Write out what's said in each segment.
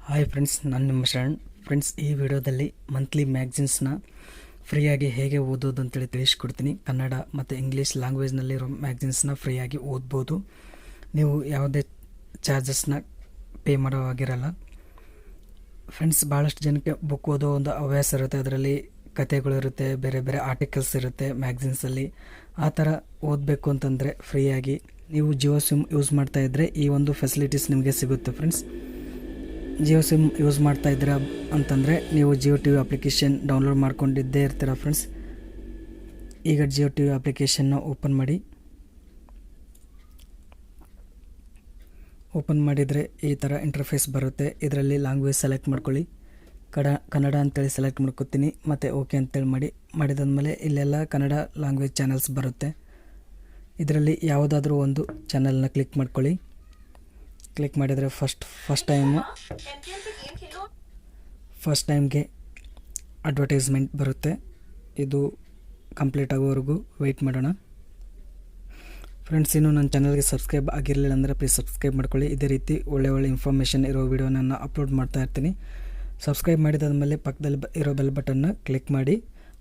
Hi friends, ನಾನು ನಿಮ್ಮ Sharan. Friends, ಈ ವಿಡಿಯೋದಲ್ಲಿ ಮಂತ್ಲಿ ಮ್ಯಾಗ್ಝಿನ್ಸ್ನ ಫ್ರೀಯಾಗಿ ಹೇಗೆ ಓದೋದು ಅಂತೇಳಿ ತಿಳಿಸ್ಕೊಡ್ತೀನಿ. ಕನ್ನಡ ಮತ್ತು ಇಂಗ್ಲೀಷ್ ಲ್ಯಾಂಗ್ವೇಜ್ನಲ್ಲಿರೋ ಮ್ಯಾಗ್ಝಿನ್ಸ್ನ ಫ್ರೀಯಾಗಿ ಓದ್ಬೋದು. ನೀವು ಯಾವುದೇ ಚಾರ್ಜಸ್ನ ಪೇ ಮಾಡೋ ಆಗಿರಲ್ಲ. ಫ್ರೆಂಡ್ಸ್, ಭಾಳಷ್ಟು ಜನಕ್ಕೆ ಬುಕ್ ಓದೋ ಒಂದು ಹವ್ಯಾಸ ಇರುತ್ತೆ. ಅದರಲ್ಲಿ ಕಥೆಗಳಿರುತ್ತೆ, ಬೇರೆ ಬೇರೆ ಆರ್ಟಿಕಲ್ಸ್ ಇರುತ್ತೆ ಮ್ಯಾಗ್ಝಿನ್ಸಲ್ಲಿ. ಆ ಥರ ಓದಬೇಕು ಅಂತಂದರೆ ಫ್ರೀಯಾಗಿ ನೀವು ಜಿಯೋ ಸಿಮ್ ಯೂಸ್ ಮಾಡ್ತಾಯಿದ್ರೆ ಈ ಒಂದು ಫೆಸಿಲಿಟೀಸ್ ನಿಮಗೆ ಸಿಗುತ್ತೆ. ಫ್ರೆಂಡ್ಸ್, ಜಿಯೋ ಸಿಮ್ ಯೂಸ್ ಮಾಡ್ತಾ ಇದ್ದೀರಾ ಅಂತಂದರೆ ನೀವು Jio T V application download ಮಾಡ್ಕೊಂಡಿದ್ದೇ ಇರ್ತೀರ. ಫ್ರೆಂಡ್ಸ್, ಈಗ ಜಿಯೋ ಟಿ ವಿ ಅಪ್ಲಿಕೇಶನ್ನ ಓಪನ್ ಮಾಡಿದರೆ ಈ ಥರ ಇಂಟರ್ಫೇಸ್ ಬರುತ್ತೆ. ಇದರಲ್ಲಿ ಲ್ಯಾಂಗ್ವೇಜ್ ಸೆಲೆಕ್ಟ್ ಮಾಡ್ಕೊಳ್ಳಿ. ಕನ್ನಡ ಅಂತೇಳಿ ಸೆಲೆಕ್ಟ್ ಮಾಡ್ಕೊತೀನಿ ಮತ್ತು ಓಕೆ ಅಂತೇಳಿ ಮಾಡಿದಾದ್ಮೇಲೆ ಇಲ್ಲೆಲ್ಲ ಕನ್ನಡ ಲ್ಯಾಂಗ್ವೇಜ್ ಚಾನಲ್ಸ್ ಬರುತ್ತೆ. ಇದರಲ್ಲಿ ಯಾವುದಾದ್ರೂ ಒಂದು ಚಾನಲ್ನ ಕ್ಲಿಕ್ ಮಾಡ್ಕೊಳ್ಳಿ. ಕ್ಲಿಕ್ ಮಾಡಿದರೆ ಫಸ್ಟ್ ಟೈಮ್ಗೆ ಅಡ್ವರ್ಟೈಸ್ಮೆಂಟ್ ಬರುತ್ತೆ. ಇದು ಕಂಪ್ಲೀಟ್ ಆಗೋವರೆಗೂ ವೆಯ್ಟ್ ಮಾಡೋಣ. ಫ್ರೆಂಡ್ಸ್, ಇನ್ನೂ ನನ್ನ ಚಾನಲ್ಗೆ ಸಬ್ಸ್ಕ್ರೈಬ್ ಆಗಿರಲಿಲ್ಲ ಅಂದರೆ ಪ್ಲೀಸ್ ಸಬ್ಸ್ಕ್ರೈಬ್ ಮಾಡ್ಕೊಳ್ಳಿ. ಇದೇ ರೀತಿ ಒಳ್ಳೆ ಇನ್ಫಾರ್ಮೇಷನ್ ಇರೋ ವಿಡಿಯೋನ ಅಪ್ಲೋಡ್ ಮಾಡ್ತಾ ಇರ್ತೀನಿ. ಸಬ್ಸ್ಕ್ರೈಬ್ ಮಾಡಿದಾದ್ಮೇಲೆ ಪಕ್ಕದಲ್ಲಿ ಇರೋ ಬೆಲ್ ಬಟನ್ನ ಕ್ಲಿಕ್ ಮಾಡಿ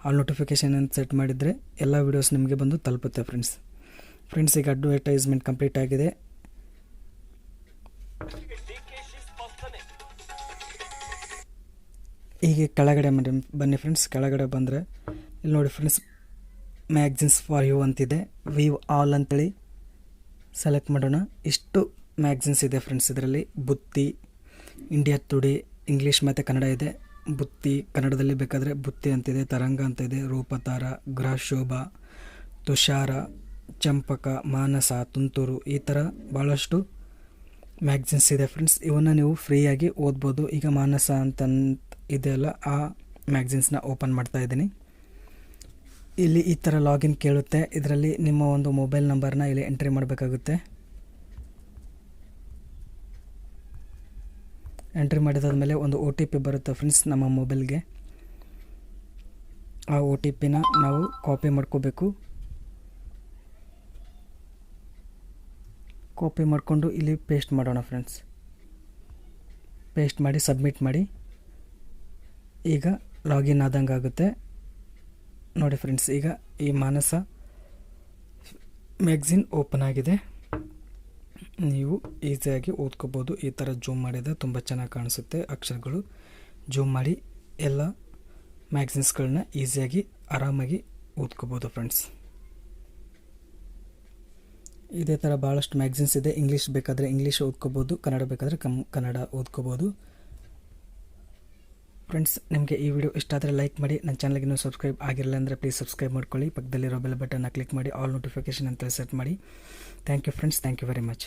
ಆಲ್ ನೋಟಿಫಿಕೇಷನ್ ಅಂತ ಸೆಟ್ ಮಾಡಿದರೆ ಎಲ್ಲ ವೀಡಿಯೋಸ್ ನಿಮಗೆ ಬಂದು ತಲುಪುತ್ತೆ. ಫ್ರೆಂಡ್ಸ್, ಈಗ ಅಡ್ವರ್ಟೈಸ್ಮೆಂಟ್ ಕಂಪ್ಲೀಟ್ ಆಗಿದೆ. ಹೀಗೆ ಕೆಳಗಡೆ ಬನ್ನಿ ಫ್ರೆಂಡ್ಸ್. ಕೆಳಗಡೆ ಬಂದರೆ ಇಲ್ಲಿ ನೋಡಿ ಫ್ರೆಂಡ್ಸ್, ಮ್ಯಾಗ್ಝಿನ್ಸ್ ಫಾರ್ ಯು ಅಂತಿದೆ. ವ್ಯೂ ಆಲ್ ಅಂತೇಳಿ ಸೆಲೆಕ್ಟ್ ಮಾಡೋಣ. ಇಷ್ಟು ಮ್ಯಾಗ್ಝಿನ್ಸ್ ಇದೆ ಫ್ರೆಂಡ್ಸ್. ಇದರಲ್ಲಿ ಬುತ್ತಿ, ಇಂಡಿಯಾ ಟುಡೇ, ಇಂಗ್ಲೀಷ್ ಮತ್ತು ಕನ್ನಡ ಇದೆ. ಬುತ್ತಿ ಕನ್ನಡದಲ್ಲಿ ಬೇಕಾದರೆ ಬುತ್ತಿ ಅಂತಿದೆ, ತರಂಗ ಅಂತ ಇದೆ, ರೂಪತಾರ, ಗೃಹಶೋಭ, ತುಷಾರ, ಚಂಪಕ, ಮಾನಸ, ತುಂತುರು, ಈ ಥರ ಭಾಳಷ್ಟು ಮ್ಯಾಗ್ಝಿನ್ಸ್ ಇದೆ ಫ್ರೆಂಡ್ಸ್. ಇವನ್ನ ನೀವು ಫ್ರೀಯಾಗಿ ಓದ್ಬೋದು. ಈಗ ಮಾನಸ ಅಂತ ಇದೆಯಲ್ಲ, ಆ ಮ್ಯಾಗ್ಝಿನ್ಸ್ನ ಓಪನ್ ಮಾಡ್ತಾ ಇದ್ದೀನಿ. ಇಲ್ಲಿ ಈ ಥರ ಲಾಗಿನ್ ಕೇಳುತ್ತೆ. ಇದರಲ್ಲಿ ನಿಮ್ಮ ಒಂದು ಮೊಬೈಲ್ ನಂಬರ್ನ ಇಲ್ಲಿ ಎಂಟ್ರಿ ಮಾಡಬೇಕಾಗುತ್ತೆ. ಎಂಟ್ರಿ ಮಾಡಿದಾದ್ಮೇಲೆ ಒಂದು OTP ಬರುತ್ತೆ ಫ್ರೆಂಡ್ಸ್ ನಮ್ಮ ಮೊಬೈಲ್ಗೆ. ಆ OTPನ ನಾವು ಕಾಪಿ ಮಾಡ್ಕೋಬೇಕು. ಕಾಪಿ ಮಾಡಿಕೊಂಡು ಇಲ್ಲಿ ಪೇಸ್ಟ್ ಮಾಡೋಣ ಫ್ರೆಂಡ್ಸ್. ಪೇಸ್ಟ್ ಮಾಡಿ ಸಬ್ಮಿಟ್ ಮಾಡಿ. ಈಗ ಲಾಗಿನ್ ಆದಂಗೆ ಆಗುತ್ತೆ ನೋಡಿ ಫ್ರೆಂಡ್ಸ್. ಈಗ ಈ ಮಾನಸ ಮ್ಯಾಗ್ಝಿನ್ ಓಪನ್ ಆಗಿದೆ. ನೀವು ಈಸಿಯಾಗಿ ಓದ್ಕೋಬೋದು. ಈ ಥರ ಜೂಮ್ ಮಾಡಿದರೆ ತುಂಬ ಚೆನ್ನಾಗಿ ಕಾಣಿಸುತ್ತೆ ಅಕ್ಷರಗಳು. ಜೂಮ್ ಮಾಡಿ ಎಲ್ಲ ಮ್ಯಾಗ್ಝಿನ್ಸ್ಗಳನ್ನ ಈಸಿಯಾಗಿ ಆರಾಮಾಗಿ ಓದ್ಕೋಬೋದು ಫ್ರೆಂಡ್ಸ್. ಇದೇ ಥರ ಭಾಳಷ್ಟು ಮ್ಯಾಗ್ಝಿನ್ಸ್ ಇದೆ. ಇಂಗ್ಲೀಷ್ ಬೇಕಾದರೆ ಇಂಗ್ಲೀಷ್ ಓದ್ಕೋಬೋದು, ಕನ್ನಡ ಬೇಕಾದರೆ ಕನ್ನಡ ಓದ್ಕೋಬೋದು. ಫ್ರೆಂಡ್ಸ್, ನಿಮಗೆ ಈ ವಿಡಿಯೋ ಇಷ್ಟ ಆದರೆ ಲೈಕ್ ಮಾಡಿ. ನನ್ನ ಚಾನಲ್ಗೆ ಇನ್ನೂ ಸಬ್ಸ್ಕ್ರೈಬ್ ಆಗಿರಲಿಲ್ಲ ಅಂದರೆ ಪ್ಲೀಸ್ ಸಬ್ಸ್ಕ್ರೈಬ್ ಮಾಡ್ಕೊಳ್ಳಿ. ಪಕ್ಕದಲ್ಲಿರೋ ಬೆಲ್ ಬಟನ್ನ ಕ್ಲಿಕ್ ಮಾಡಿ ಆಲ್ ನೋಟಿಫಿಕೇಷನ್ ಅಂತ ಸೆಟ್ ಮಾಡಿ. Thank you friends, thank you very much.